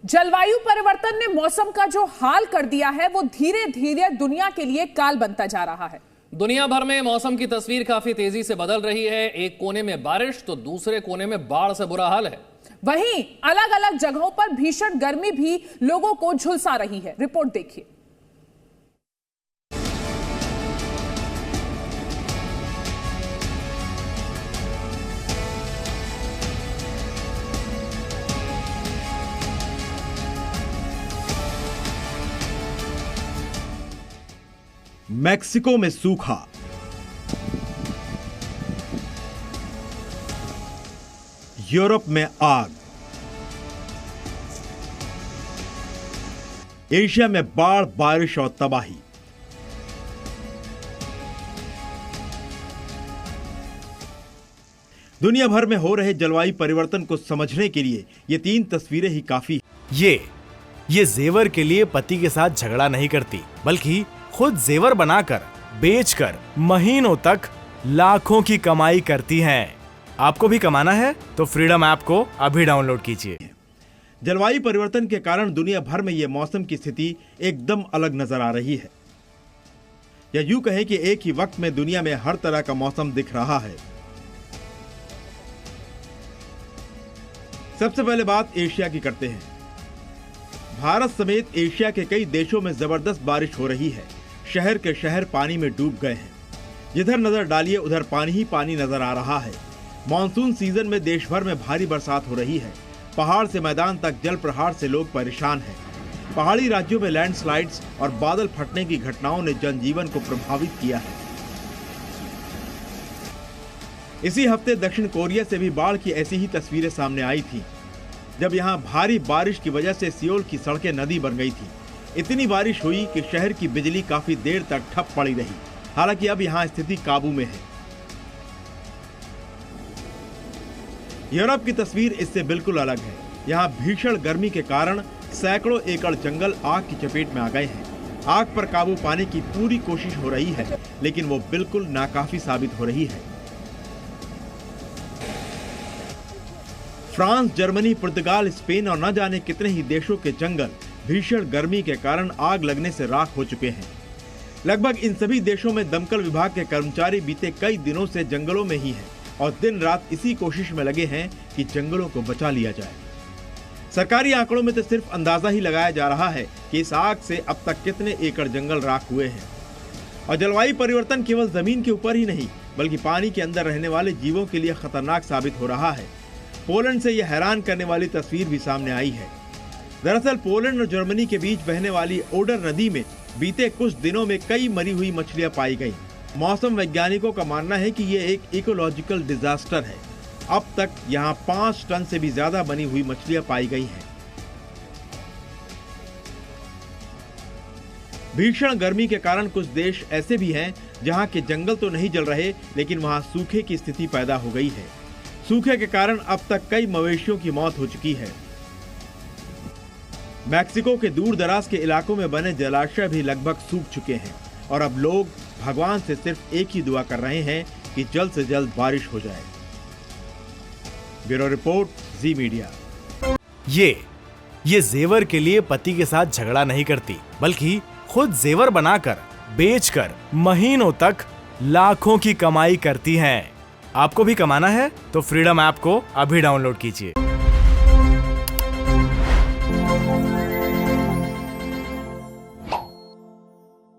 जलवायु परिवर्तन ने मौसम का जो हाल कर दिया है वो धीरे धीरे दुनिया के लिए काल बनता जा रहा है। दुनिया भर में मौसम की तस्वीर काफी तेजी से बदल रही है। एक कोने में बारिश तो दूसरे कोने में बाढ़ से बुरा हाल है। वहीं अलग अलग जगहों पर भीषण गर्मी भी लोगों को झुलसा रही है। रिपोर्ट देखिए। मैक्सिको में सूखा, यूरोप में आग, एशिया में बाढ़, बारिश और तबाही। दुनिया भर में हो रहे जलवायु परिवर्तन को समझने के लिए ये 3 तस्वीरें ही काफी हैं। ये जेवर के लिए पति के साथ झगड़ा नहीं करती, बल्कि खुद जेवर बनाकर बेचकर महीनों तक लाखों की कमाई करती हैं। आपको भी कमाना है तो फ्रीडम ऐप को अभी डाउनलोड कीजिए। जलवायु परिवर्तन के कारण दुनिया भर में ये मौसम की स्थिति एकदम अलग नजर आ रही है। या यूं कहें कि एक ही वक्त में दुनिया में हर तरह का मौसम दिख रहा है। सबसे पहले बात एशिया की करते हैं। भारत समेत एशिया के कई देशों में जबरदस्त बारिश हो रही है। शहर के शहर पानी में डूब गए हैं। जिधर नजर डालिए उधर पानी ही पानी नजर आ रहा है। मॉनसून सीजन में देश भर में भारी बरसात हो रही है। पहाड़ से मैदान तक जल प्रहार से लोग परेशान हैं। पहाड़ी राज्यों में लैंडस्लाइड्स और बादल फटने की घटनाओं ने जनजीवन को प्रभावित किया है। इसी हफ्ते दक्षिण कोरिया से भी बाढ़ की ऐसी ही तस्वीरें सामने आई थी, जब यहां भारी बारिश की वजह से सियोल की सड़कें नदी बन गई थी। इतनी बारिश हुई कि शहर की बिजली काफी देर तक ठप पड़ी रही। हालांकि अब यहां स्थिति काबू में है। यूरोप की तस्वीर इससे बिल्कुल अलग है। यहां भीषण गर्मी के कारण सैकड़ों एकड़ जंगल आग की चपेट में आ गए हैं। आग पर काबू पाने की पूरी कोशिश हो रही है, लेकिन वो बिल्कुल नाकाफी साबित हो रही है। फ्रांस, जर्मनी, पुर्तगाल, स्पेन और न जाने कितने ही देशों के जंगल भीषण गर्मी के कारण आग लगने से राख हो चुके हैं। लगभग इन सभी देशों में दमकल विभाग के कर्मचारी बीते कई दिनों से जंगलों में ही हैं और दिन रात इसी कोशिश में लगे हैं कि जंगलों को बचा लिया जाए। सरकारी आंकड़ों में तो सिर्फ अंदाजा ही लगाया जा रहा है कि इस आग से अब तक कितने एकड़ जंगल राख हुए हैं। और जलवायु परिवर्तन केवल जमीन के ऊपर ही नहीं, बल्कि पानी के अंदर रहने वाले जीवों के लिए खतरनाक साबित हो रहा है। पोलैंड से यह हैरान करने वाली तस्वीर भी सामने आई है। दरअसल पोलैंड और जर्मनी के बीच बहने वाली ओडर नदी में बीते कुछ दिनों में कई मरी हुई मछलियां पाई गईं। मौसम वैज्ञानिकों का मानना है कि यह एक इकोलॉजिकल डिजास्टर है। अब तक यहां 5 टन से भी ज्यादा बनी हुई मछलियां पाई गई हैं। भीषण गर्मी के कारण कुछ देश ऐसे भी हैं जहां के जंगल तो नहीं जल रहे, लेकिन वहां सूखे की स्थिति पैदा हो गई है। सूखे के कारण अब तक कई मवेशियों की मौत हो चुकी है। मैक्सिको के दूर दराज के इलाकों में बने जलाशय भी लगभग सूख चुके हैं और अब लोग भगवान से सिर्फ एक ही दुआ कर रहे हैं कि जल्द से जल्द बारिश हो जाए। ब्यूरो रिपोर्ट, जी मीडिया। ये जेवर के लिए पति के साथ झगड़ा नहीं करती, बल्कि खुद जेवर बनाकर बेचकर महीनों तक लाखों की कमाई करती हैं। आपको भी कमाना है तो फ्रीडम ऐप को अभी डाउनलोड कीजिए।